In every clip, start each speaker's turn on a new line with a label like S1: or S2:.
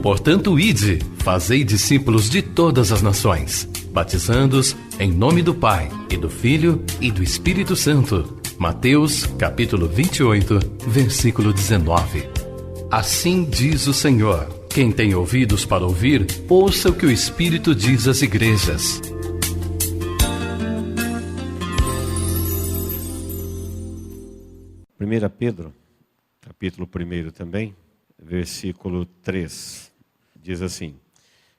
S1: Portanto, ide, fazei discípulos de todas as nações, batizando-os em nome do Pai, e do Filho, e do Espírito Santo. Mateus, capítulo 28, versículo 19. Assim diz o Senhor: quem tem ouvidos para ouvir, ouça o que o Espírito diz às igrejas.
S2: Primeira Pedro, capítulo 1 também, versículo 3, diz assim: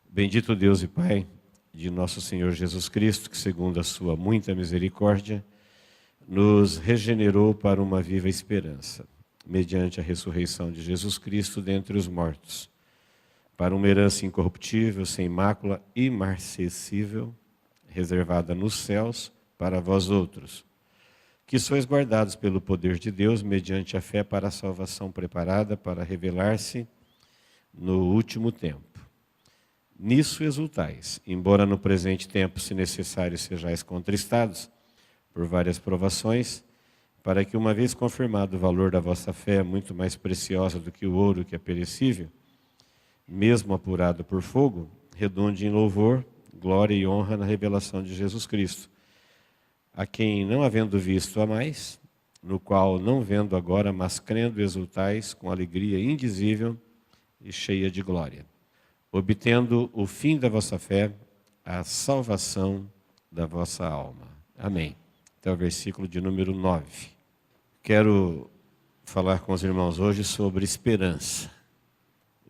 S2: Bendito Deus e Pai de nosso Senhor Jesus Cristo, que segundo a sua muita misericórdia, nos regenerou para uma viva esperança, mediante a ressurreição de Jesus Cristo dentre os mortos, para uma herança incorruptível, sem mácula, imarcessível, reservada nos céus para vós outros, que sois guardados pelo poder de Deus, mediante a fé para a salvação preparada para revelar-se no último tempo. Nisso exultais, embora no presente tempo, se necessário, sejais contristados por várias provações, para que, uma vez confirmado o valor da vossa fé, muito mais preciosa do que o ouro que é perecível, mesmo apurado por fogo, redunde em louvor, glória e honra na revelação de Jesus Cristo, a quem, não havendo visto a mais, no qual, não vendo agora, mas crendo, exultais com alegria indizível e cheia de glória, obtendo o fim da vossa fé, a salvação da vossa alma. Amém. Até o versículo de número 9. Quero falar com os irmãos hoje sobre esperança.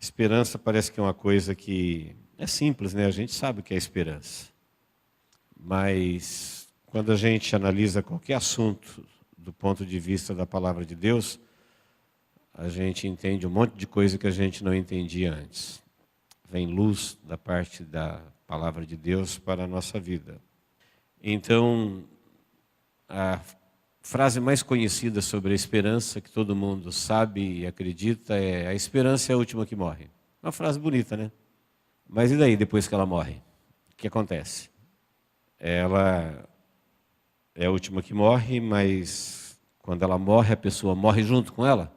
S2: Esperança parece que é uma coisa que é simples, né? A gente sabe o que é esperança. Mas quando a gente analisa qualquer assunto do ponto de vista da palavra de Deus, a gente entende um monte de coisa que a gente não entendia antes. Vem luz da parte da palavra de Deus para a nossa vida. Então, a frase mais conhecida sobre a esperança, que todo mundo sabe e acredita, é: a esperança é a última que morre. Uma frase bonita, né? Mas e daí, depois que ela morre? O que acontece? Ela é a última que morre, mas quando ela morre, a pessoa morre junto com ela.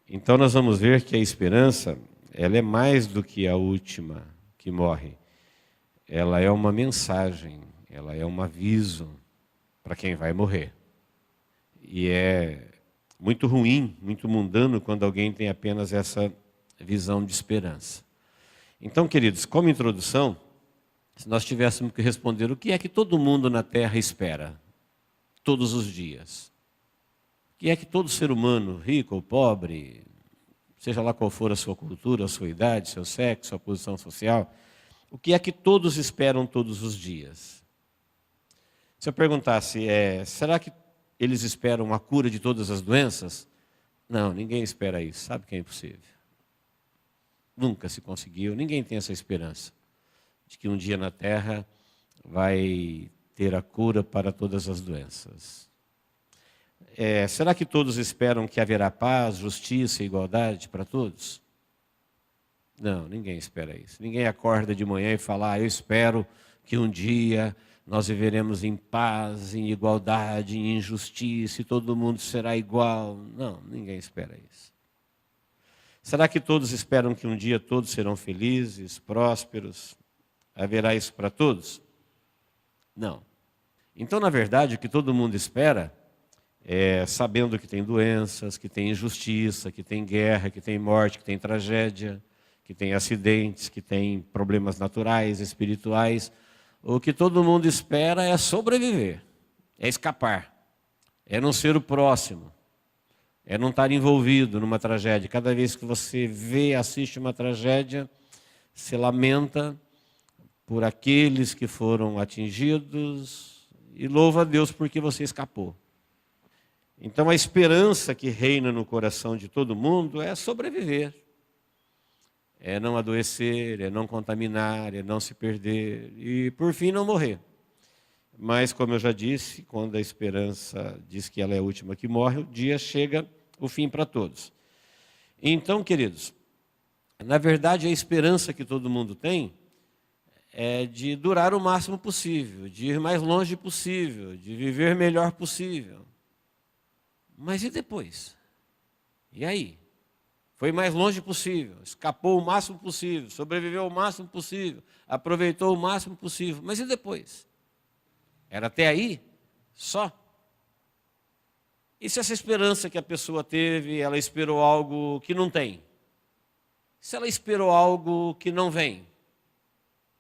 S2: Então nós vamos ver que a esperança, ela é mais do que a última que morre. Ela é uma mensagem, ela é um aviso para quem vai morrer. E é muito ruim, muito mundano quando alguém tem apenas essa visão de esperança. Então, queridos, como introdução, se nós tivéssemos que responder o que é que todo mundo na Terra espera todos os dias, o que é que todo ser humano, rico ou pobre, seja lá qual for a sua cultura, a sua idade, seu sexo, a posição social, o que é que todos esperam todos os dias? Se eu perguntasse, será que eles esperam a cura de todas as doenças? Não, ninguém espera isso. Sabe que é impossível. Nunca se conseguiu, ninguém tem essa esperança de que um dia na Terra vai ter a cura para todas as doenças. Será que todos esperam que haverá paz, justiça e igualdade para todos? Não, ninguém espera isso. Ninguém acorda de manhã e fala: eu espero que um dia nós viveremos em paz, em igualdade, em injustiça, e todo mundo será igual. Não, ninguém espera isso. Será que todos esperam que um dia todos serão felizes, prósperos? Haverá isso para todos? Não. Então, na verdade, o que todo mundo espera é, sabendo que tem doenças, que tem injustiça, que tem guerra, que tem morte, que tem tragédia, que tem acidentes, que tem problemas naturais, espirituais, o que todo mundo espera é sobreviver, é escapar, é não ser o próximo, é não estar envolvido numa tragédia. Cada vez que você vê, assiste uma tragédia, se lamenta por aqueles que foram atingidos e louva a Deus porque você escapou. Então a esperança que reina no coração de todo mundo é sobreviver, é não adoecer, é não contaminar, é não se perder e, por fim, não morrer. Mas, como eu já disse, quando a esperança diz que ela é a última que morre, o dia chega, o fim para todos. Então, queridos, na verdade, a esperança que todo mundo tem é de durar o máximo possível, de ir mais longe possível, de viver melhor possível. Mas e depois? E aí? Foi mais longe possível, escapou o máximo possível, sobreviveu o máximo possível, aproveitou o máximo possível. Mas e depois? Era até aí? Só? E se essa esperança que a pessoa teve, ela esperou algo que não tem? Se ela esperou algo que não vem?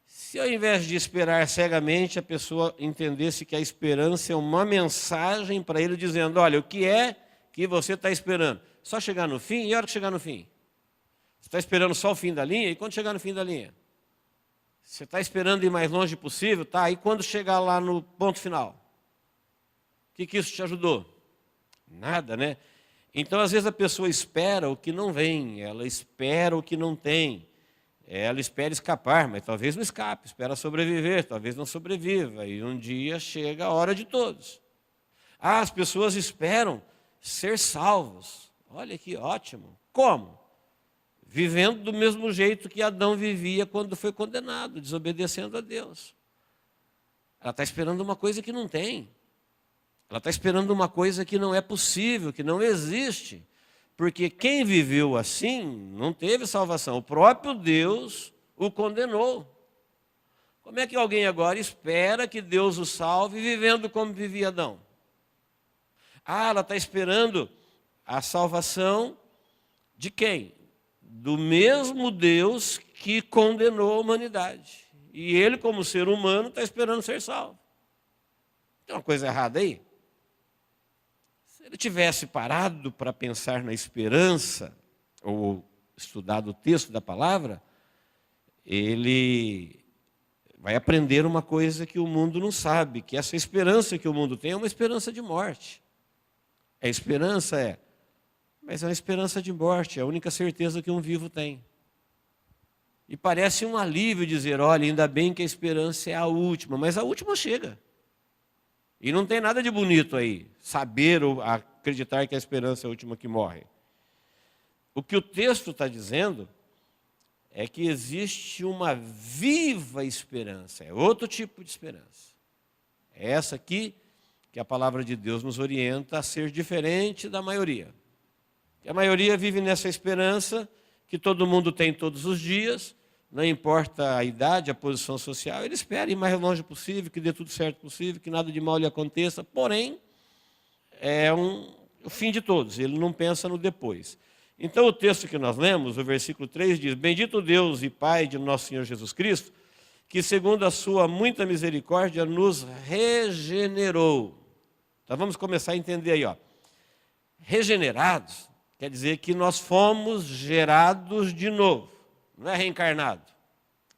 S2: Se ao invés de esperar cegamente, a pessoa entendesse que a esperança é uma mensagem para ele dizendo, olha, o que é que você está esperando? Só chegar no fim? E a hora que chegar no fim? Você está esperando só o fim da linha? E quando chegar no fim da linha? Você está esperando ir mais longe possível? Tá, e quando chegar lá no ponto final? O que isso te ajudou? Nada, né? Então, às vezes, a pessoa espera o que não vem, ela espera o que não tem. Ela espera escapar, mas talvez não escape, espera sobreviver, talvez não sobreviva. E um dia chega a hora de todos. Ah, as pessoas esperam ser salvos. Olha que ótimo. Como? Vivendo do mesmo jeito que Adão vivia quando foi condenado, desobedecendo a Deus. Ela está esperando uma coisa que não tem. Ela está esperando uma coisa que não é possível, que não existe. Porque quem viveu assim não teve salvação. O próprio Deus o condenou. Como é que alguém agora espera que Deus o salve vivendo como vivia Adão? Ah, ela está esperando a salvação de quem? Do mesmo Deus que condenou a humanidade. E ele, como ser humano, está esperando ser salvo. Tem uma coisa errada aí? Se ele tivesse parado para pensar na esperança, ou estudado o texto da palavra, ele vai aprender uma coisa que o mundo não sabe, que essa esperança que o mundo tem é uma esperança de morte. A esperança mas é uma esperança de morte, é a única certeza que um vivo tem. E parece um alívio dizer, olha, ainda bem que a esperança é a última, mas a última chega. E não tem nada de bonito aí, saber ou acreditar que a esperança é a última que morre. O que o texto está dizendo é que existe uma viva esperança, é outro tipo de esperança. É essa aqui que a palavra de Deus nos orienta a ser diferente da maioria. A maioria vive nessa esperança que todo mundo tem todos os dias, não importa a idade, a posição social, ele espera ir mais longe possível, que dê tudo certo possível, que nada de mal lhe aconteça, porém, é o fim de todos, ele não pensa no depois. Então o texto que nós lemos, o versículo 3 diz, bendito Deus e Pai de nosso Senhor Jesus Cristo, que segundo a sua muita misericórdia nos regenerou. Então vamos começar a entender aí, ó. Regenerados quer dizer que nós fomos gerados de novo. Não é reencarnado.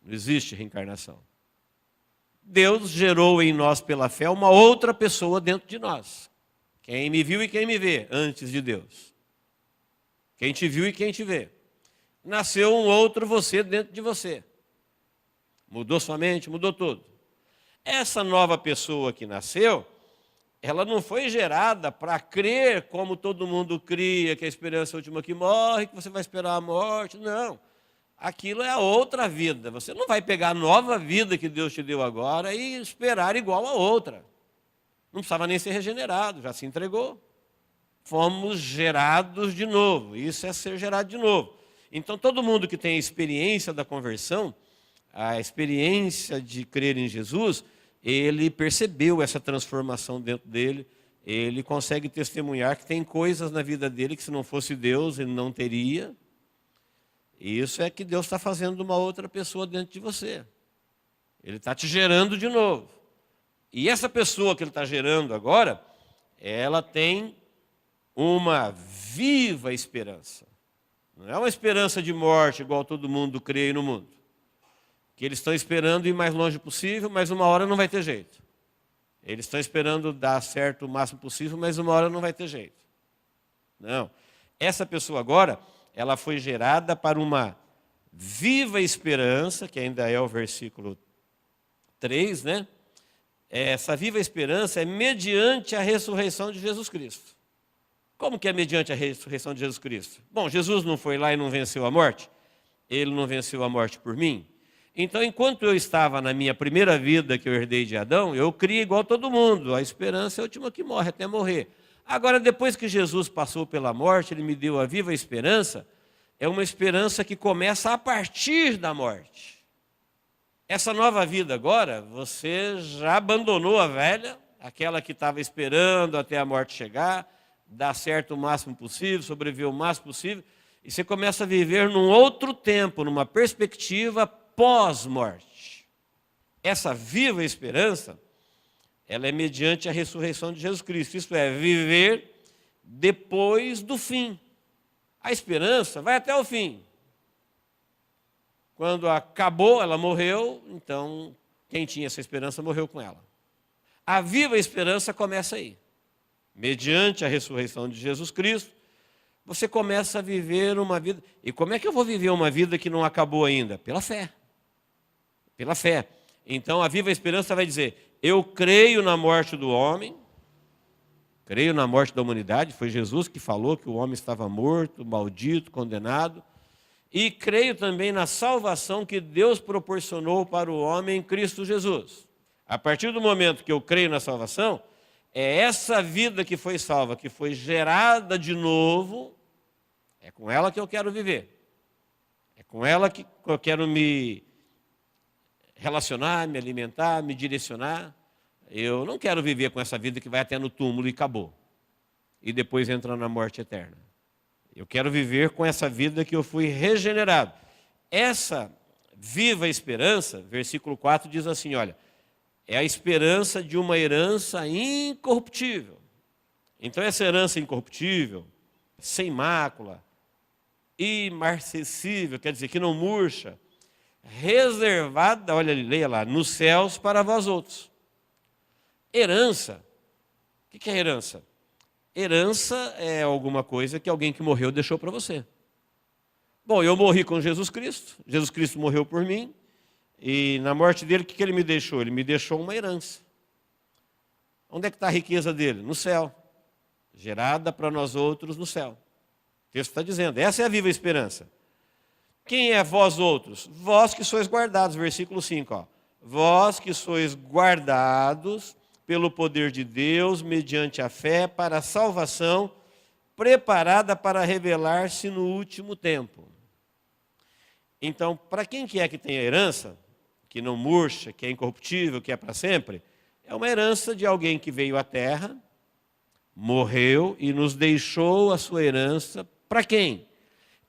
S2: Não existe reencarnação. Deus gerou em nós pela fé uma outra pessoa dentro de nós. Quem me viu e quem me vê antes de Deus. Quem te viu e quem te vê. Nasceu um outro você dentro de você. Mudou sua mente, mudou tudo. Essa nova pessoa que nasceu, ela não foi gerada para crer como todo mundo cria, que a esperança é a última que morre, que você vai esperar a morte. Não. Aquilo é a outra vida. Você não vai pegar a nova vida que Deus te deu agora e esperar igual a outra. Não precisava nem ser regenerado, já se entregou. Fomos gerados de novo. Isso é ser gerado de novo. Então, todo mundo que tem a experiência da conversão, a experiência de crer em Jesus, ele percebeu essa transformação dentro dele, ele consegue testemunhar que tem coisas na vida dele que se não fosse Deus ele não teria. E isso é que Deus está fazendo de uma outra pessoa dentro de você. Ele está te gerando de novo. E essa pessoa que ele está gerando agora, ela tem uma viva esperança. Não é uma esperança de morte igual todo mundo crê no mundo. Que eles estão esperando ir mais longe possível, mas uma hora não vai ter jeito. Eles estão esperando dar certo o máximo possível, mas uma hora não vai ter jeito. Não. Essa pessoa agora, ela foi gerada para uma viva esperança, que ainda é o versículo 3, né? Essa viva esperança é mediante a ressurreição de Jesus Cristo. Como que é mediante a ressurreição de Jesus Cristo? Bom, Jesus não foi lá e não venceu a morte? Ele não venceu a morte por mim? Então, enquanto eu estava na minha primeira vida que eu herdei de Adão, eu criei igual todo mundo. A esperança é a última que morre, até morrer. Agora, depois que Jesus passou pela morte, ele me deu a viva esperança, é uma esperança que começa a partir da morte. Essa nova vida agora, você já abandonou a velha, aquela que estava esperando até a morte chegar, dar certo o máximo possível, sobreviver o máximo possível, e você começa a viver num outro tempo, numa perspectiva pós-morte. Essa viva esperança, ela é mediante a ressurreição de Jesus Cristo, isto é, viver depois do fim. A esperança vai até o fim. Quando acabou, ela morreu, então quem tinha essa esperança morreu com ela. A viva esperança começa aí. Mediante a ressurreição de Jesus Cristo, você começa a viver uma vida. E como é que eu vou viver uma vida que não acabou ainda? Pela fé. Pela fé. Então a viva esperança vai dizer: eu creio na morte do homem, creio na morte da humanidade, foi Jesus que falou que o homem estava morto, maldito, condenado, e creio também na salvação que Deus proporcionou para o homem em Cristo Jesus. A partir do momento que eu creio na salvação, é essa vida que foi salva, que foi gerada de novo, é com ela que eu quero viver. É com ela que eu quero me relacionar, me alimentar, me direcionar. Eu não quero viver com essa vida que vai até no túmulo e acabou. E depois entra na morte eterna. Eu quero viver com essa vida que eu fui regenerado. Essa viva esperança, versículo 4 diz assim, olha, é a esperança de uma herança incorruptível. Então essa herança incorruptível, sem mácula, imarcessível, quer dizer, que não murcha, reservada, olha, leia lá, nos céus para vós outros. Herança, o que é herança? Herança é alguma coisa que alguém que morreu deixou para você. Bom, eu morri com Jesus Cristo morreu por mim, e na morte dele, o que ele me deixou? Ele me deixou uma herança. Onde é que está a riqueza dele? No céu, gerada para nós outros no céu. O texto está dizendo, essa é a viva esperança. Quem é vós outros? Vós que sois guardados, versículo 5. Ó. Vós que sois guardados pelo poder de Deus, mediante a fé, para a salvação, preparada para revelar-se no último tempo. Então, para quem que é que tem a herança, que não murcha, que é incorruptível, que é para sempre, é uma herança de alguém que veio à terra, morreu e nos deixou a sua herança. Para quem?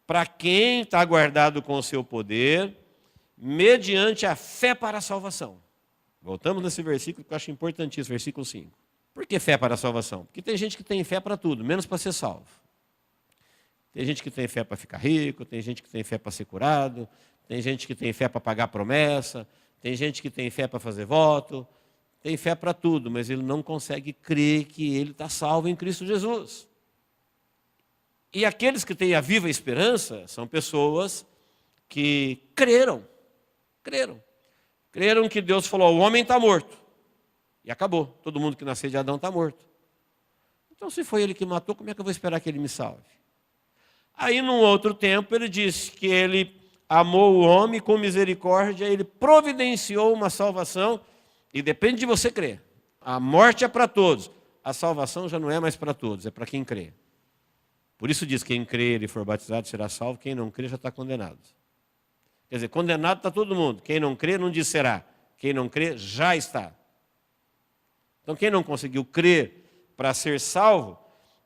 S2: Para quem está guardado com o seu poder, mediante a fé para a salvação. Voltamos nesse versículo que eu acho importantíssimo, versículo 5. Por que fé para a salvação? Porque tem gente que tem fé para tudo, menos para ser salvo. Tem gente que tem fé para ficar rico, tem gente que tem fé para ser curado, tem gente que tem fé para pagar promessa, tem gente que tem fé para fazer voto, tem fé para tudo, mas ele não consegue crer que ele está salvo em Cristo Jesus. E aqueles que têm a viva esperança são pessoas que creram que Deus falou, o homem está morto. E acabou, todo mundo que nasceu de Adão está morto. Então se foi ele que matou, como é que eu vou esperar que ele me salve? Aí num outro tempo ele disse que ele amou o homem com misericórdia, ele providenciou uma salvação, e depende de você crer. A morte é para todos, a salvação já não é mais para todos, é para quem crê. Por isso diz, quem crer e for batizado será salvo, quem não crê já está condenado. Quer dizer, condenado está todo mundo, quem não crê não diz será, quem não crê já está. Então quem não conseguiu crer para ser salvo,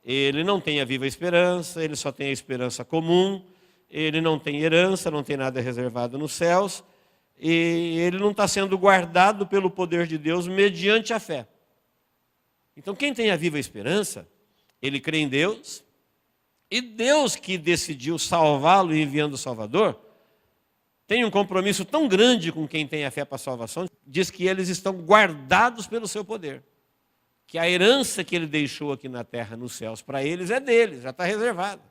S2: ele não tem a viva esperança, ele só tem a esperança comum, ele não tem herança, não tem nada reservado nos céus, e ele não está sendo guardado pelo poder de Deus mediante a fé. Então quem tem a viva esperança, ele crê em Deus, e Deus que decidiu salvá-lo enviando o Salvador, tem um compromisso tão grande com quem tem a fé para a salvação, diz que eles estão guardados pelo seu poder. Que a herança que ele deixou aqui na terra, nos céus, para eles é deles, já está reservada.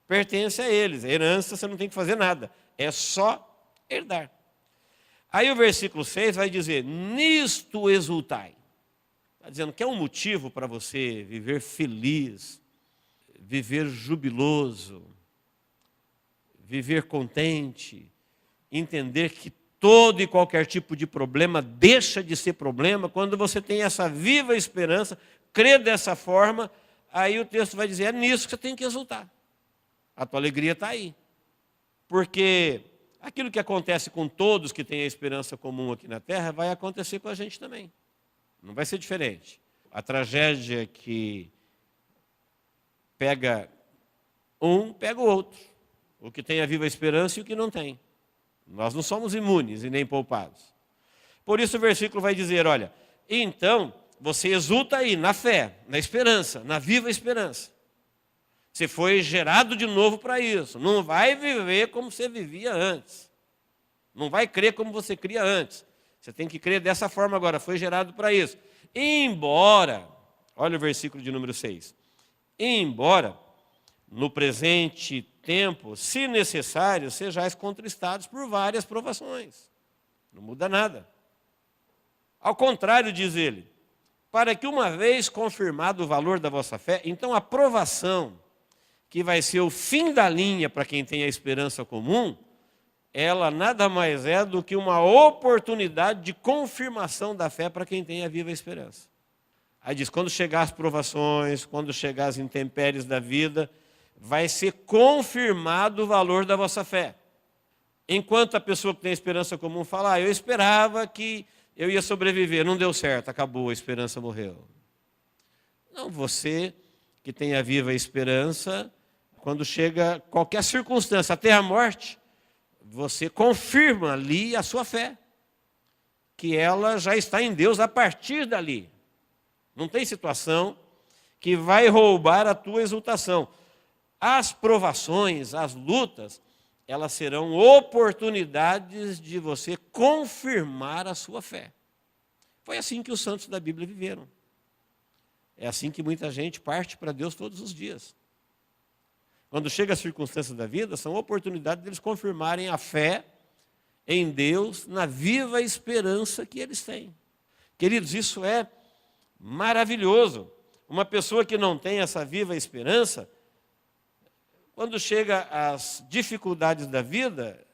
S2: Pertence a eles. A herança você não tem que fazer nada, é só herdar. Aí o versículo 6 vai dizer, nisto exultai. Está dizendo que é um motivo para você viver feliz, viver jubiloso, viver contente, entender que todo e qualquer tipo de problema deixa de ser problema quando você tem essa viva esperança, crê dessa forma, aí o texto vai dizer, é nisso que você tem que exultar. A tua alegria está aí. Porque aquilo que acontece com todos que têm a esperança comum aqui na Terra vai acontecer com a gente também. Não vai ser diferente. A tragédia que pega um, pega o outro. O que tem a viva esperança e o que não tem. Nós não somos imunes e nem poupados. Por isso o versículo vai dizer, olha, então você exulta aí na fé, na esperança, na viva esperança. Você foi gerado de novo para isso. Não vai viver como você vivia antes. Não vai crer como você cria antes. Você tem que crer dessa forma agora, foi gerado para isso. Embora, olha o versículo de número 6. Embora, no presente tempo, se necessário, sejais contristados por várias provações. Não muda nada. Ao contrário, diz ele, para que uma vez confirmado o valor da vossa fé, então a provação, que vai ser o fim da linha para quem tem a esperança comum, ela nada mais é do que uma oportunidade de confirmação da fé para quem tem a viva esperança. Aí diz, quando chegar as provações, quando chegar as intempéries da vida, vai ser confirmado o valor da vossa fé. Enquanto a pessoa que tem a esperança comum fala, eu esperava que eu ia sobreviver, não deu certo, acabou, a esperança morreu. Não, você que tem a viva esperança, quando chega qualquer circunstância, até a morte, você confirma ali a sua fé, que ela já está em Deus a partir dali. Não tem situação que vai roubar a tua exultação. As provações, as lutas, elas serão oportunidades de você confirmar a sua fé. Foi assim que os santos da Bíblia viveram. É assim que muita gente parte para Deus todos os dias. Quando chega as circunstâncias da vida, são oportunidades deles confirmarem a fé em Deus, na viva esperança que eles têm. Queridos, isso é maravilhoso. Uma pessoa que não tem essa viva esperança, quando chega às dificuldades da vida,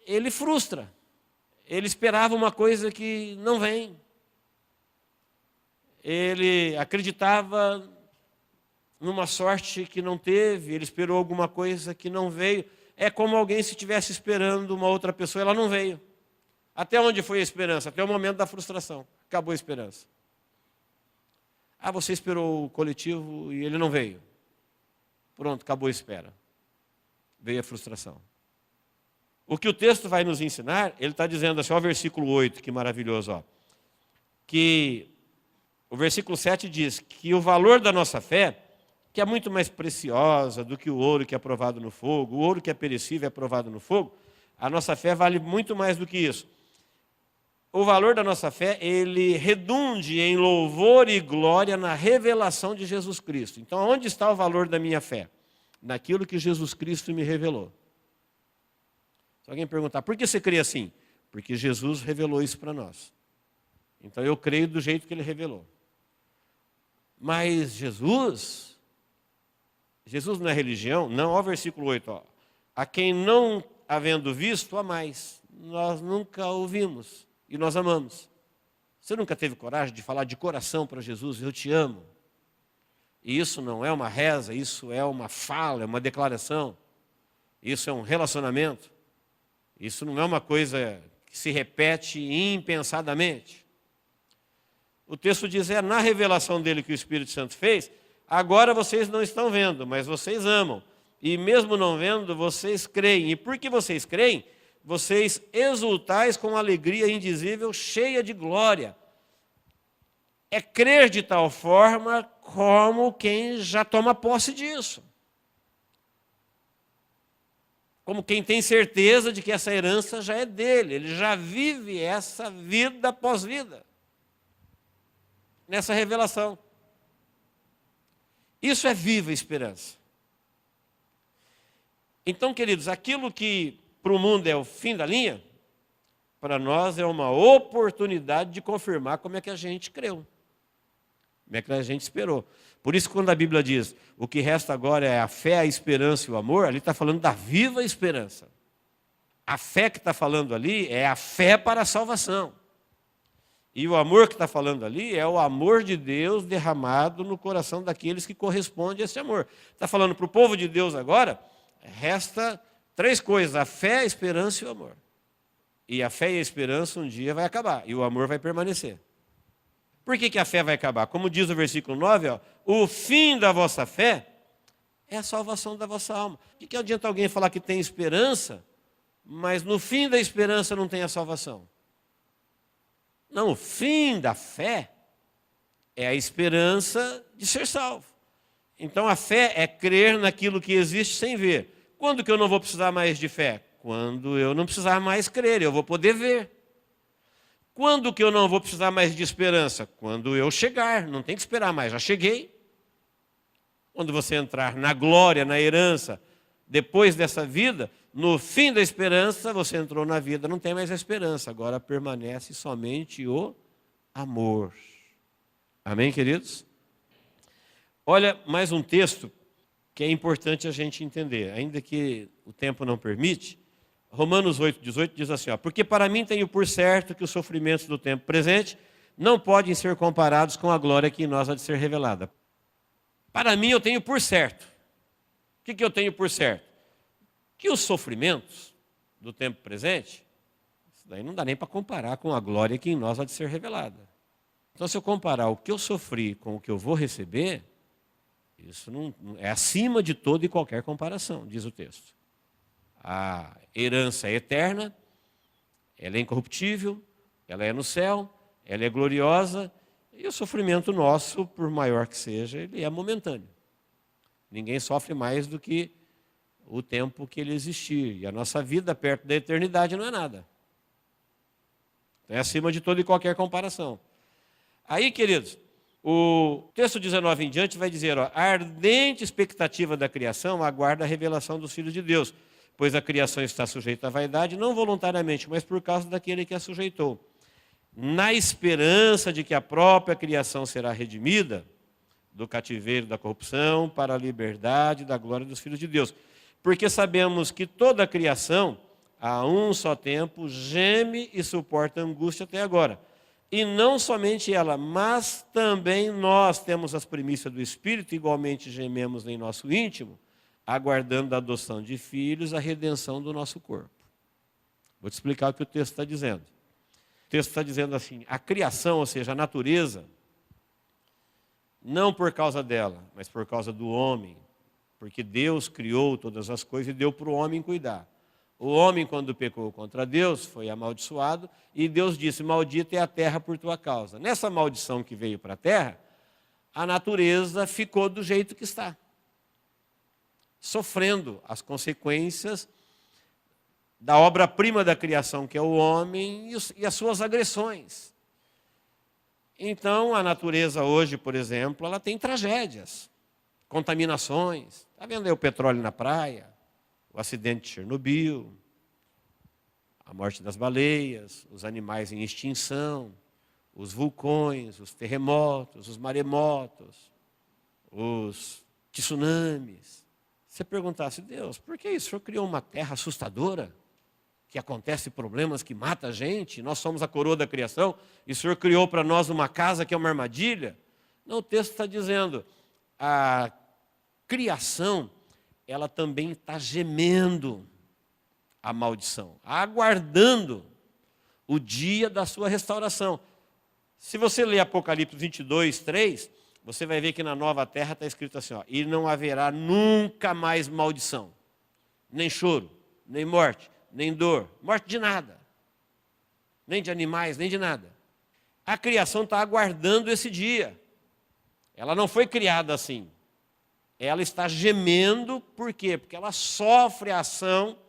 S2: ele frustra. Ele esperava uma coisa que não vem. Ele acreditava numa sorte que não teve, ele esperou alguma coisa que não veio. É como alguém se estivesse esperando uma outra pessoa, ela não veio. Até onde foi a esperança? Até o momento da frustração. Acabou a esperança. Você esperou o coletivo e ele não veio. Pronto, acabou a espera. Veio a frustração. O que o texto vai nos ensinar, ele está dizendo assim, ó, o versículo 8, que maravilhoso, ó, que o versículo 7 diz que o valor da nossa fé, que é muito mais preciosa do que o ouro que é provado no fogo, o ouro que é perecível é provado no fogo, a nossa fé vale muito mais do que isso. O valor da nossa fé, ele redunde em louvor e glória na revelação de Jesus Cristo. Então, onde está o valor da minha fé? Naquilo que Jesus Cristo me revelou. Se alguém perguntar, por que você crê assim? Porque Jesus revelou isso para nós. Então, eu creio do jeito que ele revelou. Mas Jesus não é religião? Não, ó o versículo 8. Ó. A quem não havendo visto, amais. Nós nunca ouvimos e nós amamos. Você nunca teve coragem de falar de coração para Jesus, eu te amo? E isso não é uma reza, isso é uma fala, é uma declaração. Isso é um relacionamento. Isso não é uma coisa que se repete impensadamente. O texto diz, é na revelação dele que o Espírito Santo fez, agora vocês não estão vendo, mas vocês amam. E mesmo não vendo, vocês creem. E por que vocês creem? Vocês exultais com alegria indizível, cheia de glória. É crer de tal forma como quem já toma posse disso. Como quem tem certeza de que essa herança já é dele. Ele já vive essa vida após vida. Nessa revelação. Isso é viva esperança. Então, queridos, aquilo que para o mundo é o fim da linha, para nós é uma oportunidade de confirmar como é que a gente creu. Como é que a gente esperou. Por isso, quando a Bíblia diz, o que resta agora é a fé, a esperança e o amor, ali está falando da viva esperança. A fé que está falando ali é a fé para a salvação. E o amor que está falando ali é o amor de Deus derramado no coração daqueles que correspondem a esse amor. Está falando para o povo de Deus agora resta 3 coisas: a fé, a esperança e o amor. E a fé e a esperança um dia vai acabar, e o amor vai permanecer. Por que a fé vai acabar? Como diz o versículo 9, ó, o fim da vossa fé é a salvação da vossa alma. O que adianta alguém falar que tem esperança, mas no fim da esperança não tem a salvação? Não, o fim da fé é a esperança de ser salvo. Então a fé é crer naquilo que existe sem ver. Quando que eu não vou precisar mais de fé? Quando eu não precisar mais crer, eu vou poder ver. Quando que eu não vou precisar mais de esperança? Quando eu chegar, não tem que esperar mais, já cheguei. Quando você entrar na glória, na herança, depois dessa vida, no fim da esperança, você entrou na vida, não tem mais a esperança, agora permanece somente o amor. Amém, queridos? Olha, mais um texto que é importante a gente entender, ainda que o tempo não permite. Romanos 8,18 diz assim, ó, porque para mim tenho por certo que os sofrimentos do tempo presente não podem ser comparados com a glória que em nós há de ser revelada. Para mim eu tenho por certo. O que eu tenho por certo? Que os sofrimentos do tempo presente, isso daí não dá nem para comparar com a glória que em nós há de ser revelada. Então, se eu comparar o que eu sofri com o que eu vou receber, isso não é acima de toda e qualquer comparação, diz o texto. A herança é eterna, ela é incorruptível, ela é no céu, ela é gloriosa, e o sofrimento nosso, por maior que seja, ele é momentâneo. Ninguém sofre mais do que o tempo que ele existir. E a nossa vida perto da eternidade não é nada. É acima de toda e qualquer comparação. Aí, queridos, o texto 19 em diante vai dizer, ó, a ardente expectativa da criação aguarda a revelação dos filhos de Deus, pois a criação está sujeita à vaidade, não voluntariamente, mas por causa daquele que a sujeitou. Na esperança de que a própria criação será redimida do cativeiro da corrupção para a liberdade da glória dos filhos de Deus. Porque sabemos que toda a criação, a um só tempo, geme e suporta angústia até agora. E não somente ela, mas também nós temos as primícias do Espírito, igualmente gememos em nosso íntimo, aguardando a adoção de filhos, a redenção do nosso corpo. Vou te explicar o que o texto está dizendo. O texto está dizendo assim, a criação, ou seja, a natureza, não por causa dela, mas por causa do homem, porque Deus criou todas as coisas e deu para o homem cuidar. O homem, quando pecou contra Deus, foi amaldiçoado, e Deus disse, maldita é a terra por tua causa. Nessa maldição que veio para a terra, a natureza ficou do jeito que está, sofrendo as consequências da obra-prima da criação, que é o homem, e as suas agressões. Então, a natureza hoje, por exemplo, ela tem tragédias, contaminações. Está vendo aí o petróleo na praia, o acidente de Chernobyl, a morte das baleias, os animais em extinção, os vulcões, os terremotos, os maremotos, os tsunamis. Se você perguntasse, Deus, por que isso? O Senhor criou uma terra assustadora, que acontece problemas que matam a gente, nós somos a coroa da criação, e o Senhor criou para nós uma casa que é uma armadilha? Não, o texto está dizendo, a criação, ela também está gemendo a maldição, aguardando o dia da sua restauração. Se você ler Apocalipse 22, 3, você vai ver que na nova terra está escrito assim, ó, e não haverá nunca mais maldição, nem choro, nem morte, nem dor, morte de nada, nem de animais, nem de nada. A criação está aguardando esse dia. Ela não foi criada assim. Ela está gemendo, por quê? Porque ela sofre a ação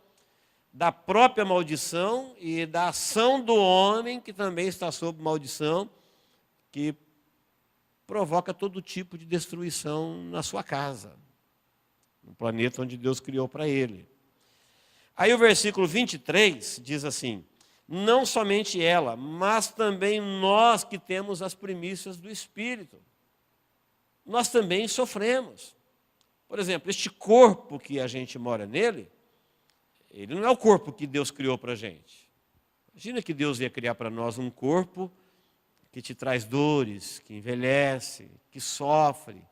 S2: da própria maldição e da ação do homem, que também está sob maldição, que provoca todo tipo de destruição na sua casa, no planeta onde Deus criou para ele. Aí o versículo 23 diz assim, não somente ela, mas também nós que temos as primícias do Espírito. Nós também sofremos. Por exemplo, este corpo que a gente mora nele, ele não é o corpo que Deus criou para a gente. Imagina que Deus ia criar para nós um corpo que te traz dores, que envelhece, que sofre,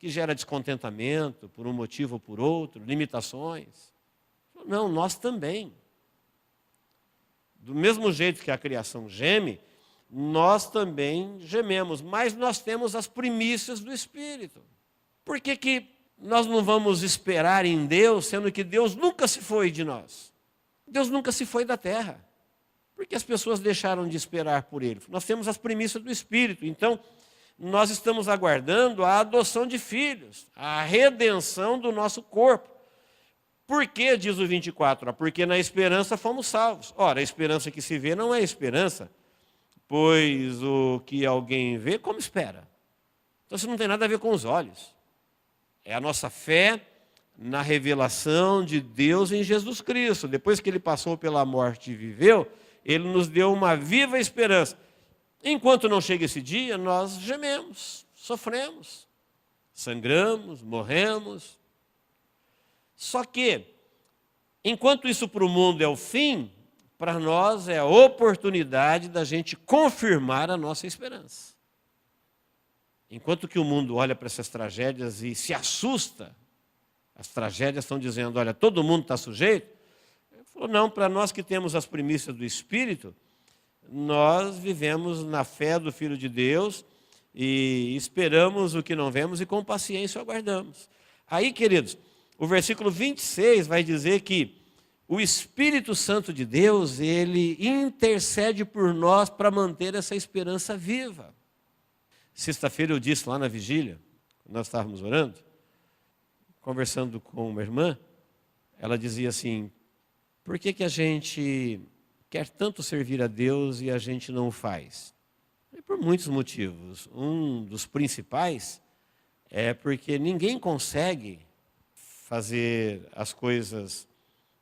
S2: que gera descontentamento por um motivo ou por outro, limitações. Não, nós também. Do mesmo jeito que a criação geme, nós também gememos, mas nós temos as primícias do Espírito. Por que nós não vamos esperar em Deus, sendo que Deus nunca se foi de nós? Deus nunca se foi da terra. Porque as pessoas deixaram de esperar por Ele. Nós temos as primícias do Espírito, então nós estamos aguardando a adoção de filhos, a redenção do nosso corpo. Por que, diz o 24? Porque na esperança fomos salvos. Ora, a esperança que se vê não é esperança, pois o que alguém vê, como espera? Então isso não tem nada a ver com os olhos. É a nossa fé na revelação de Deus em Jesus Cristo. Depois que Ele passou pela morte e viveu, Ele nos deu uma viva esperança. Enquanto não chega esse dia, nós gememos, sofremos, sangramos, morremos. Só que, enquanto isso para o mundo é o fim, para nós é a oportunidade da gente confirmar a nossa esperança. Enquanto que o mundo olha para essas tragédias e se assusta, as tragédias estão dizendo, olha, todo mundo está sujeito. Ele falou, não, para nós que temos as primícias do Espírito, nós vivemos na fé do Filho de Deus e esperamos o que não vemos e com paciência o aguardamos. Aí, queridos, o versículo 26 vai dizer que o Espírito Santo de Deus, ele intercede por nós para manter essa esperança viva. Sexta-feira eu disse lá na vigília, nós estávamos orando, conversando com uma irmã, ela dizia assim, por que a gente quer tanto servir a Deus e a gente não o faz? E por muitos motivos. Um dos principais é porque ninguém consegue fazer as coisas,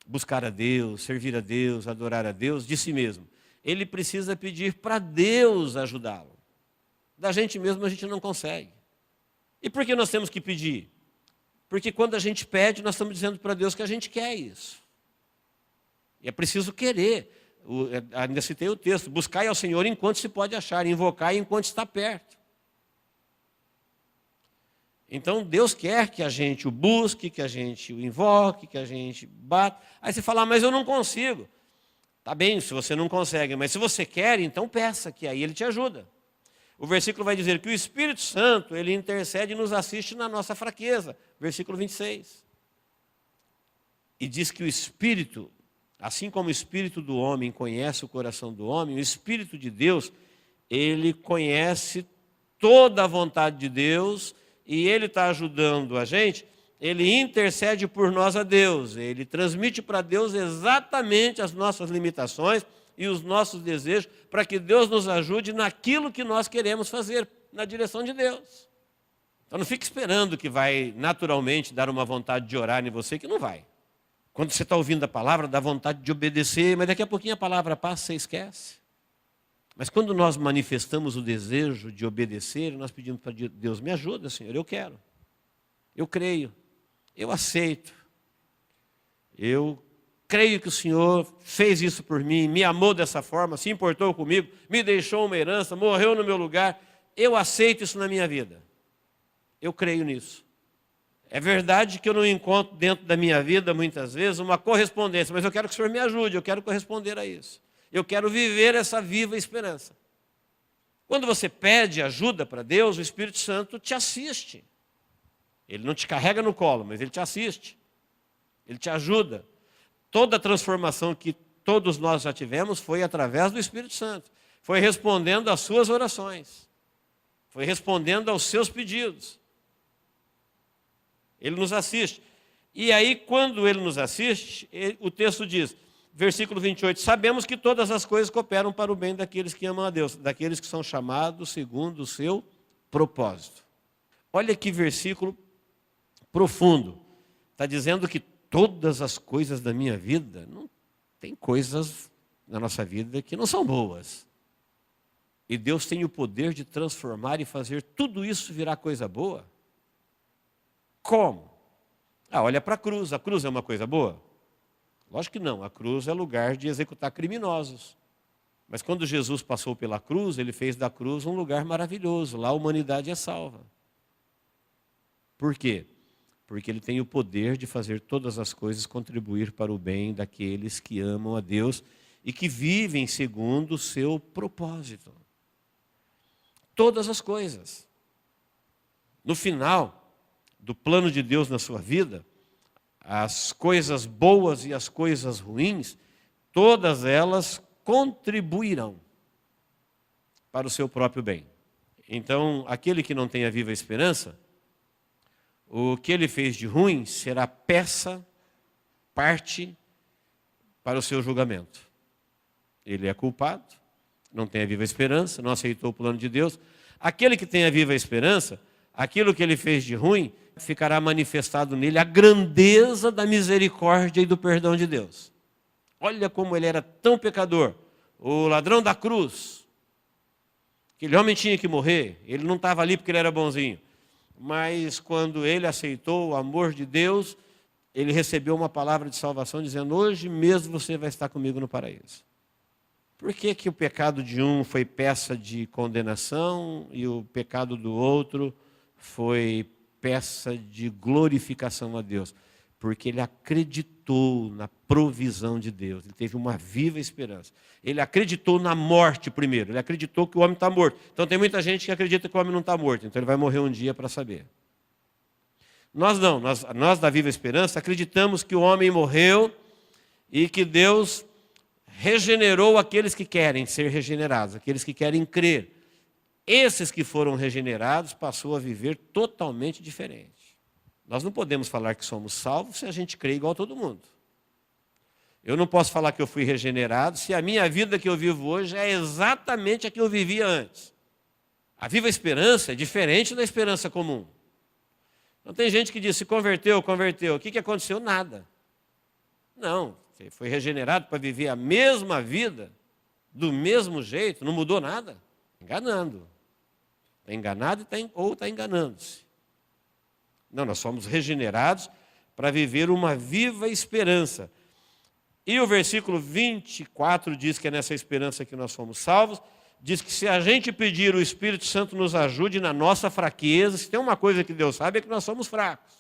S2: buscar a Deus, servir a Deus, adorar a Deus de si mesmo. Ele precisa pedir para Deus ajudá-lo. Da gente mesmo a gente não consegue. E por que nós temos que pedir? Porque quando a gente pede, nós estamos dizendo para Deus que a gente quer isso. E é preciso querer. Ainda citei o texto, buscai ao Senhor enquanto se pode achar, invocai enquanto está perto. Então Deus quer que a gente o busque, que a gente o invoque, que a gente bata. Aí você fala, mas eu não consigo. Tá bem, se você não consegue, mas se você quer, então peça, que aí Ele te ajuda. O versículo vai dizer que o Espírito Santo, Ele intercede e nos assiste na nossa fraqueza. Versículo 26. E diz que o Espírito, assim como o Espírito do homem conhece o coração do homem, o Espírito de Deus, ele conhece toda a vontade de Deus e ele está ajudando a gente, ele intercede por nós a Deus, ele transmite para Deus exatamente as nossas limitações e os nossos desejos, para que Deus nos ajude naquilo que nós queremos fazer, na direção de Deus. Então não fique esperando que vai naturalmente dar uma vontade de orar em você, que não vai. Quando você está ouvindo a palavra, dá vontade de obedecer, mas daqui a pouquinho a palavra passa, você esquece. Mas quando nós manifestamos o desejo de obedecer, nós pedimos para Deus, me ajuda, Senhor, eu quero, eu creio, eu aceito, eu creio que o Senhor fez isso por mim, me amou dessa forma, se importou comigo, me deixou uma herança, morreu no meu lugar, eu aceito isso na minha vida, eu creio nisso. É verdade que eu não encontro dentro da minha vida, muitas vezes, uma correspondência, mas eu quero que o Senhor me ajude, eu quero corresponder a isso. Eu quero viver essa viva esperança. Quando você pede ajuda para Deus, o Espírito Santo te assiste. Ele não te carrega no colo, mas Ele te assiste. Ele te ajuda. Toda a transformação que todos nós já tivemos foi através do Espírito Santo. Foi respondendo às suas orações. Foi respondendo aos seus pedidos. Ele nos assiste. E aí, quando Ele nos assiste, o texto diz, versículo 28, sabemos que todas as coisas cooperam para o bem daqueles que amam a Deus, daqueles que são chamados segundo o seu propósito. Olha que versículo profundo. Está dizendo que todas as coisas da minha vida, não tem coisas na nossa vida que não são boas. E Deus tem o poder de transformar e fazer tudo isso virar coisa boa. Como? Olha para a cruz. A cruz é uma coisa boa? Lógico que não. A cruz é lugar de executar criminosos. Mas quando Jesus passou pela cruz, Ele fez da cruz um lugar maravilhoso. Lá a humanidade é salva. Por quê? Porque ele tem o poder de fazer todas as coisas contribuir para o bem daqueles que amam a Deus e que vivem segundo o seu propósito. Todas as coisas. No final do plano de Deus na sua vida, as coisas boas e as coisas ruins, todas elas contribuirão para o seu próprio bem. Então, aquele que não tem a viva esperança, o que ele fez de ruim será peça, parte para o seu julgamento. Ele é culpado, não tem a viva esperança, não aceitou o plano de Deus. Aquele que tem a viva esperança, aquilo que ele fez de ruim, ficará manifestado nele a grandeza da misericórdia e do perdão de Deus. Olha como ele era tão pecador. O ladrão da cruz, aquele homem tinha que morrer, ele não estava ali porque ele era bonzinho. Mas quando ele aceitou o amor de Deus, ele recebeu uma palavra de salvação dizendo: hoje mesmo você vai estar comigo no paraíso. Por que que o pecado de um foi peça de condenação e o pecado do outro foi peça de glorificação a Deus? Porque ele acreditou na provisão de Deus, ele teve uma viva esperança. Ele acreditou na morte primeiro, ele acreditou que o homem está morto. Então tem muita gente que acredita que o homem não está morto, então ele vai morrer um dia para saber. Nós não, nós da viva esperança acreditamos que o homem morreu e que Deus regenerou aqueles que querem ser regenerados, aqueles que querem crer. Esses que foram regenerados passou a viver totalmente diferente. Nós não podemos falar que somos salvos se a gente crê igual a todo mundo. Eu não posso falar que eu fui regenerado se a minha vida que eu vivo hoje é exatamente a que eu vivia antes. A viva esperança é diferente da esperança comum. Não tem gente que diz, se converteu. O que aconteceu? Nada. Não, você foi regenerado para viver a mesma vida, do mesmo jeito, não mudou nada. Enganando. Está enganado ou está enganando-se. Não, nós somos regenerados para viver uma viva esperança. E o versículo 24 diz que é nessa esperança que nós fomos salvos. Diz que se a gente pedir, o Espírito Santo nos ajude na nossa fraqueza. Se tem uma coisa que Deus sabe é que nós somos fracos.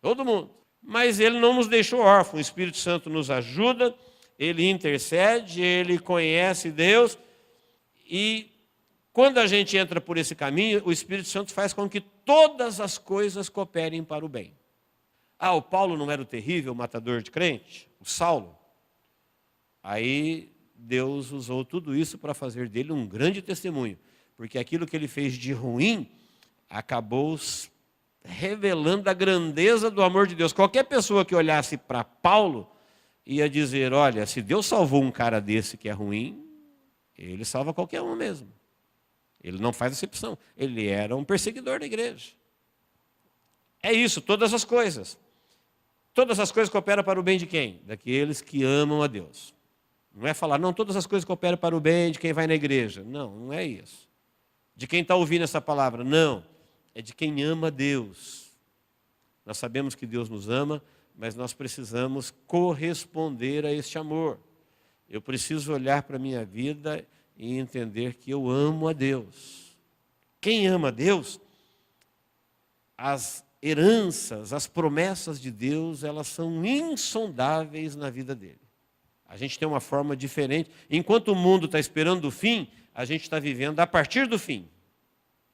S2: Todo mundo. Mas Ele não nos deixou órfãos. O Espírito Santo nos ajuda, Ele intercede, Ele conhece Deus. E quando a gente entra por esse caminho, o Espírito Santo faz com que todas as coisas cooperem para o bem. Ah, o Paulo não era o terrível matador de crente? O Saulo? Aí Deus usou tudo isso para fazer dele um grande testemunho. Porque aquilo que ele fez de ruim acabou revelando a grandeza do amor de Deus. Qualquer pessoa que olhasse para Paulo ia dizer, olha, se Deus salvou um cara desse que é ruim, Ele salva qualquer um mesmo. Ele não faz acepção. Ele era um perseguidor da igreja. É isso, todas as coisas. Todas as coisas cooperam para o bem de quem? Daqueles que amam a Deus. Não é falar, não, todas as coisas cooperam para o bem de quem vai na igreja. Não, não é isso. De quem está ouvindo essa palavra. Não, é de quem ama a Deus. Nós sabemos que Deus nos ama, mas nós precisamos corresponder a este amor. Eu preciso olhar para a minha vida e entender que eu amo a Deus. Quem ama a Deus, as heranças, as promessas de Deus, elas são insondáveis na vida dele. A gente tem uma forma diferente. Enquanto o mundo está esperando o fim, a gente está vivendo a partir do fim.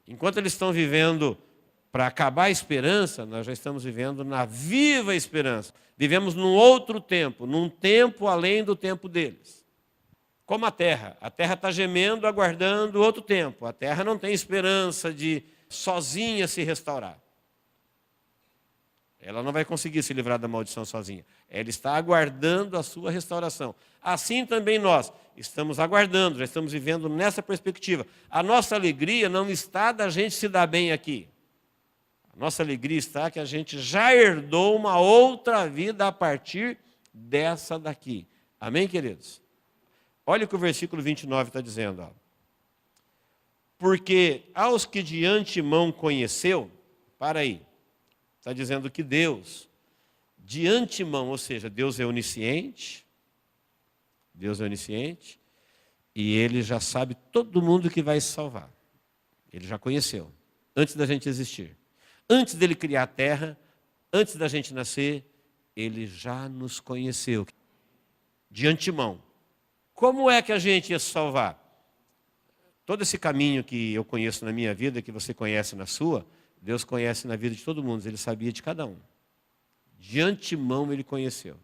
S2: Enquanto eles estão vivendo para acabar a esperança, nós já estamos vivendo na viva esperança. Vivemos num outro tempo, num tempo além do tempo deles. Como a terra está gemendo, aguardando outro tempo. A terra não tem esperança de sozinha se restaurar. Ela não vai conseguir se livrar da maldição sozinha. Ela está aguardando a sua restauração. Assim também nós estamos aguardando, já estamos vivendo nessa perspectiva. A nossa alegria não está da gente se dar bem aqui. A nossa alegria está que a gente já herdou uma outra vida a partir dessa daqui. Amém, queridos? Olha o que o versículo 29 está dizendo. Ó. Porque aos que de antemão conheceu, para aí, está dizendo que Deus, de antemão, ou seja, Deus é onisciente, e Ele já sabe todo mundo que vai se salvar. Ele já conheceu, antes da gente existir. Antes dele criar a terra, antes da gente nascer, ele já nos conheceu de antemão. Como é que a gente ia se salvar? Todo esse caminho que eu conheço na minha vida, que você conhece na sua, Deus conhece na vida de todo mundo, ele sabia de cada um. De antemão ele conheceu.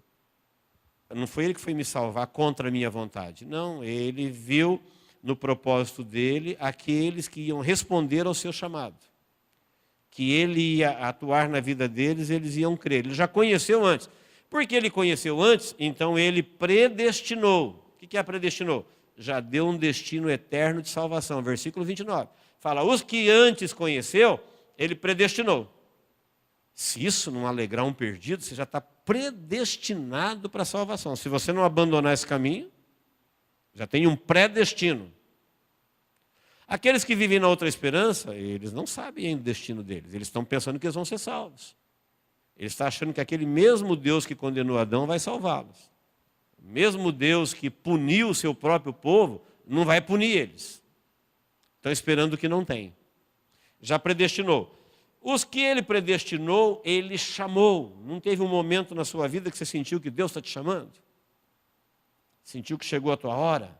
S2: Não foi ele que foi me salvar contra a minha vontade. Não, ele viu no propósito dele aqueles que iam responder ao seu chamado. Que ele ia atuar na vida deles, eles iam crer. Ele já conheceu antes. Porque ele conheceu antes, então ele predestinou. O que é predestinou? Já deu um destino eterno de salvação. Versículo 29. Fala, os que antes conheceu, ele predestinou. Se isso não alegrar um perdido, você já está predestinado para a salvação. Se você não abandonar esse caminho, já tem um predestino. Aqueles que vivem na outra esperança, eles não sabem ainda o destino deles. Eles estão pensando que eles vão ser salvos. Eles estão achando que aquele mesmo Deus que condenou Adão vai salvá-los. O mesmo Deus que puniu o seu próprio povo, não vai punir eles. Estão esperando o que não tem. Já predestinou. Os que ele predestinou, ele chamou. Não teve um momento na sua vida que você sentiu que Deus está te chamando? Sentiu que chegou a tua hora?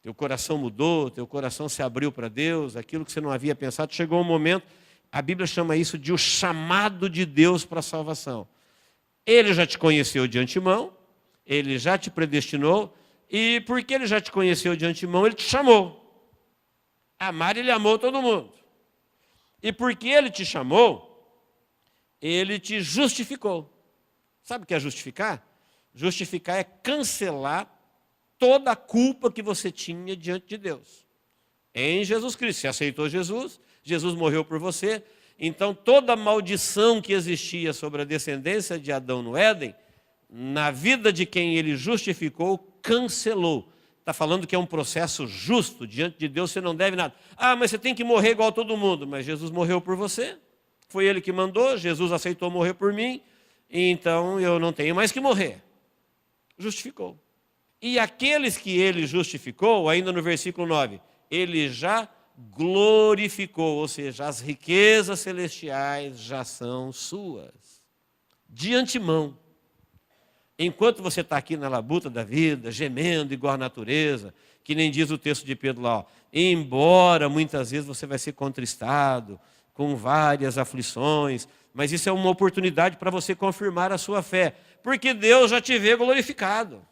S2: Teu coração mudou, teu coração se abriu para Deus, aquilo que você não havia pensado, chegou um momento, a Bíblia chama isso de o chamado de Deus para a salvação. Ele já te conheceu de antemão, ele já te predestinou, e porque ele já te conheceu de antemão, ele te chamou. Amar, ele amou todo mundo. E porque ele te chamou, ele te justificou. Sabe o que é justificar? Justificar é cancelar toda a culpa que você tinha diante de Deus. Em Jesus Cristo. Você aceitou Jesus, Jesus morreu por você. Então toda a maldição que existia sobre a descendência de Adão no Éden, na vida de quem ele justificou, cancelou. Está falando que é um processo justo, diante de Deus você não deve nada. Ah, mas você tem que morrer igual a todo mundo. Mas Jesus morreu por você, foi ele que mandou, Jesus aceitou morrer por mim, então eu não tenho mais que morrer. Justificou. E aqueles que ele justificou, ainda no versículo 9, ele já glorificou, ou seja, as riquezas celestiais já são suas. De antemão. Enquanto você está aqui na labuta da vida, gemendo igual a natureza, que nem diz o texto de Pedro lá, ó, embora muitas vezes você vai ser contristado, com várias aflições, mas isso é uma oportunidade para você confirmar a sua fé, porque Deus já te vê glorificado.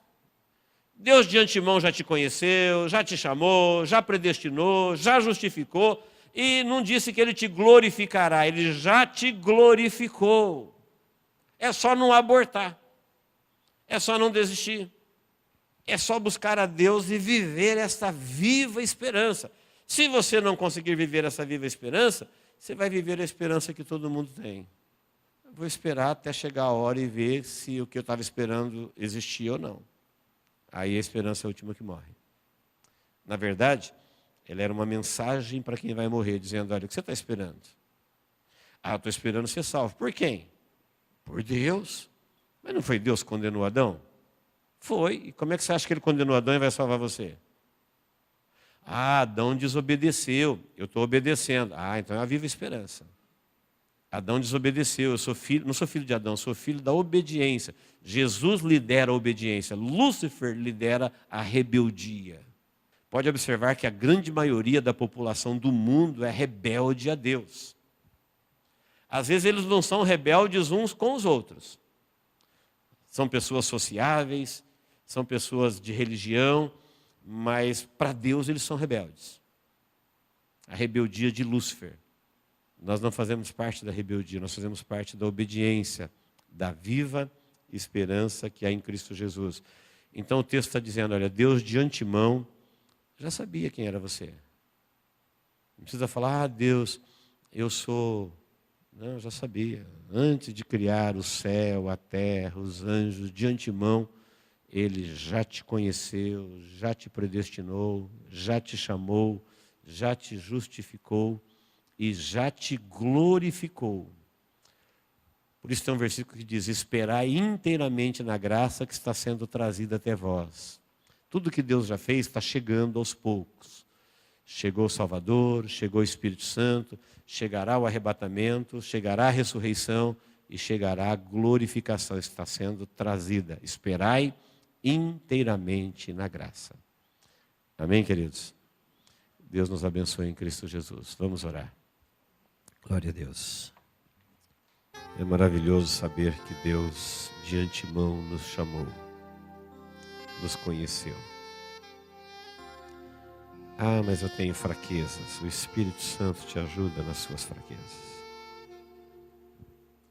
S2: Deus de antemão já te conheceu, já te chamou, já predestinou, já justificou, e não disse que ele te glorificará, ele já te glorificou. É só não abortar. É só não desistir. É só buscar a Deus e viver essa viva esperança. Se você não conseguir viver essa viva esperança, você vai viver a esperança que todo mundo tem. Eu vou esperar até chegar a hora e ver se o que eu estava esperando existia ou não. Aí a esperança é a última que morre. Na verdade, ela era uma mensagem para quem vai morrer, dizendo, olha, o que você está esperando? Ah, eu estou esperando ser salvo. Por quem? Por Deus. Mas não foi Deus que condenou Adão? Foi. E como é que você acha que ele condenou Adão e vai salvar você? Ah, Adão desobedeceu. Eu estou obedecendo. Ah, então é a viva esperança. Adão desobedeceu. Eu sou filho, não sou filho de Adão, sou filho da obediência. Jesus lidera a obediência. Lúcifer lidera a rebeldia. Pode observar que a grande maioria da população do mundo é rebelde a Deus. Às vezes eles não são rebeldes uns com os outros. São pessoas sociáveis, são pessoas de religião, mas para Deus eles são rebeldes. A rebeldia de Lúcifer. Nós não fazemos parte da rebeldia, nós fazemos parte da obediência, da viva esperança que há em Cristo Jesus. Então o texto está dizendo, olha, Deus de antemão já sabia quem era você. Não precisa falar, Deus, eu sou... Não, eu já sabia. Antes de criar o céu, a terra, os anjos, de antemão, ele já te conheceu, já te predestinou, já te chamou, já te justificou e já te glorificou. Por isso tem um versículo que diz, esperai inteiramente na graça que está sendo trazida até vós. Tudo que Deus já fez está chegando aos poucos. Chegou o Salvador, chegou o Espírito Santo, chegará o arrebatamento, chegará a ressurreição e chegará a glorificação. Está sendo trazida. Esperai inteiramente na graça. Amém, queridos? Deus nos abençoe em Cristo Jesus. Vamos orar. Glória a Deus. É maravilhoso saber que Deus de antemão nos chamou, nos conheceu. Ah, mas eu tenho fraquezas. O Espírito Santo te ajuda nas suas fraquezas.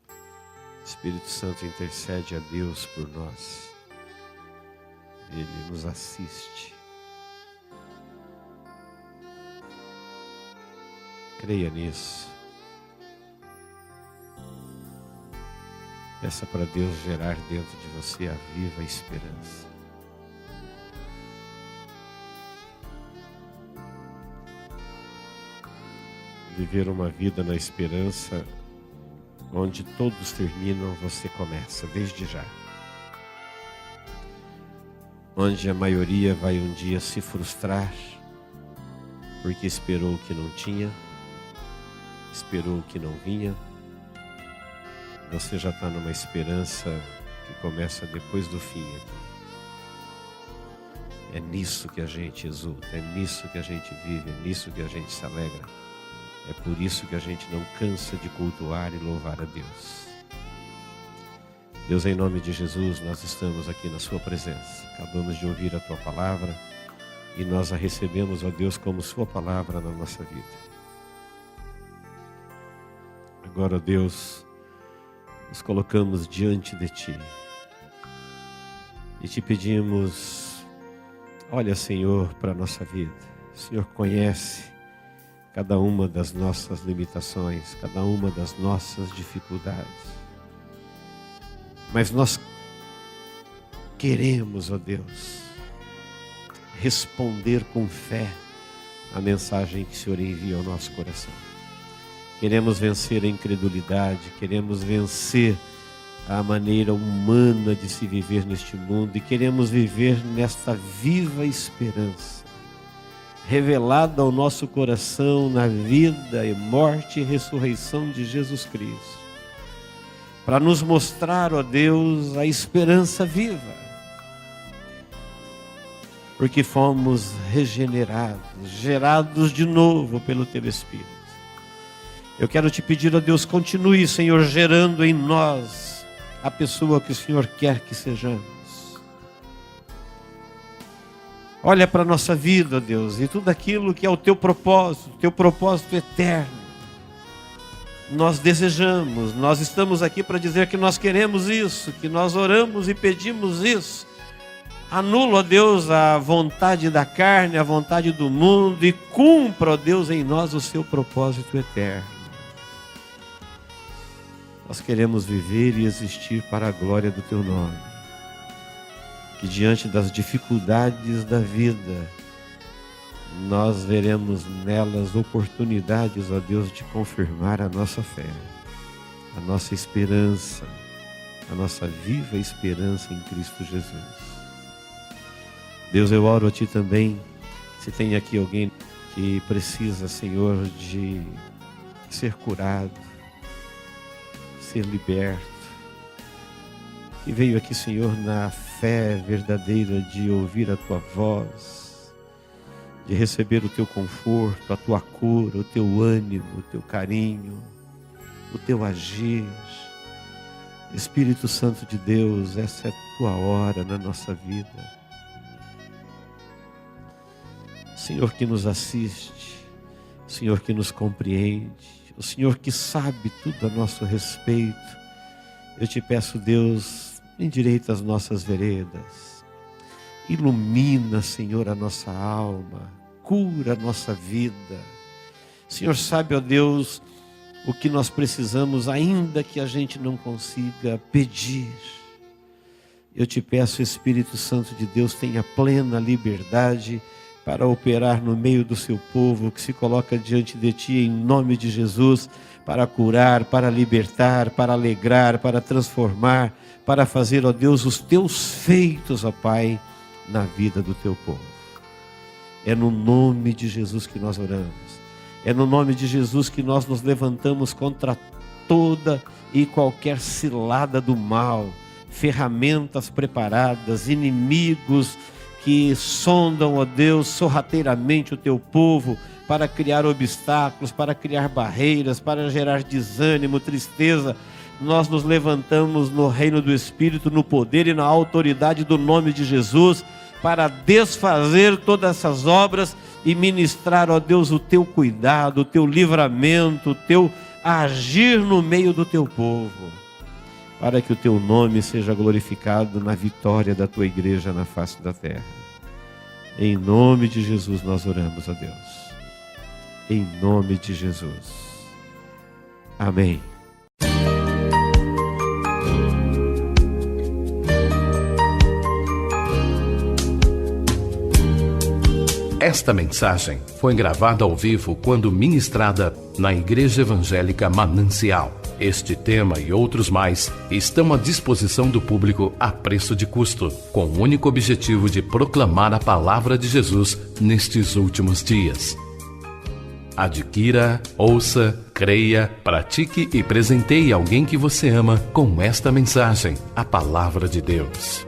S2: O Espírito Santo intercede a Deus por nós. Ele nos assiste. Creia nisso. Peça para Deus gerar dentro de você a viva esperança. Viver uma vida na esperança, onde todos terminam, você começa, desde já. Onde a maioria vai um dia se frustrar, porque esperou o que não tinha, esperou o que não vinha. Você já está numa esperança que começa depois do fim aqui. É nisso que a gente exulta, é nisso que a gente vive, é nisso que a gente se alegra. É por isso que a gente não cansa de cultuar e louvar a Deus. Deus, em nome de Jesus, nós estamos aqui na sua presença. Acabamos de ouvir a tua palavra e nós a recebemos, ó Deus, como sua palavra na nossa vida. Agora, ó Deus, nos colocamos diante de ti e te pedimos, olha, Senhor, para a nossa vida. O Senhor conhece cada uma das nossas limitações, cada uma das nossas dificuldades. Mas nós queremos, ó Deus, responder com fé a mensagem que o Senhor envia ao nosso coração. Queremos vencer a incredulidade, queremos vencer a maneira humana de se viver neste mundo e queremos viver nesta viva esperança, revelada ao nosso coração na vida e morte e ressurreição de Jesus Cristo, para nos mostrar, ó Deus, a esperança viva, porque fomos regenerados, gerados de novo pelo Teu Espírito. Eu quero te pedir, ó Deus, continue, Senhor, gerando em nós a pessoa que o Senhor quer que sejamos. Olha para a nossa vida, ó Deus, e tudo aquilo que é o Teu propósito eterno. Nós desejamos, nós estamos aqui para dizer que nós queremos isso, que nós oramos e pedimos isso. Anula, ó Deus, a vontade da carne, a vontade do mundo e cumpra, ó Deus, em nós o Seu propósito eterno. Nós queremos viver e existir para a glória do Teu nome. Que diante das dificuldades da vida, nós veremos nelas oportunidades, ó Deus, de confirmar a nossa fé, a nossa esperança, a nossa viva esperança em Cristo Jesus. Deus, eu oro a Ti também, se tem aqui alguém que precisa, Senhor, de ser curado, ser liberto, que veio aqui, Senhor, na fé verdadeira de ouvir a Tua voz, de receber o Teu conforto, a Tua cura, o Teu ânimo, o Teu carinho, o Teu agir. Espírito Santo de Deus, essa é a Tua hora na nossa vida. Senhor que nos assiste, Senhor que nos compreende, o Senhor que sabe tudo a nosso respeito. Eu te peço, Deus, endireita as nossas veredas, ilumina, Senhor, a nossa alma, cura a nossa vida. Senhor sabe, ó Deus, o que nós precisamos, ainda que a gente não consiga pedir. Eu te peço, Espírito Santo de Deus, tenha plena liberdade para operar no meio do seu povo que se coloca diante de Ti em nome de Jesus, para curar, para libertar, para alegrar, para transformar, para fazer, ó Deus, os Teus feitos, ó Pai, na vida do Teu povo. É no nome de Jesus que nós oramos. É no nome de Jesus que nós nos levantamos contra toda e qualquer cilada do mal, ferramentas preparadas, inimigos que sondam, ó Deus, sorrateiramente o teu povo para criar obstáculos, para criar barreiras, para gerar desânimo, tristeza. Nós nos levantamos no reino do Espírito, no poder e na autoridade do nome de Jesus, para desfazer todas essas obras e ministrar, ó Deus, o teu cuidado, o teu livramento, o teu agir no meio do teu povo, para que o teu nome seja glorificado na vitória da tua igreja na face da terra. Em nome de Jesus nós oramos, ó Deus. Em nome de Jesus. Amém.
S1: Esta mensagem foi gravada ao vivo quando ministrada na Igreja Evangélica Manancial. Este tema e outros mais estão à disposição do público a preço de custo, com o único objetivo de proclamar a palavra de Jesus nestes últimos dias. Adquira, ouça, creia, pratique e presenteie alguém que você ama com esta mensagem, a palavra de Deus.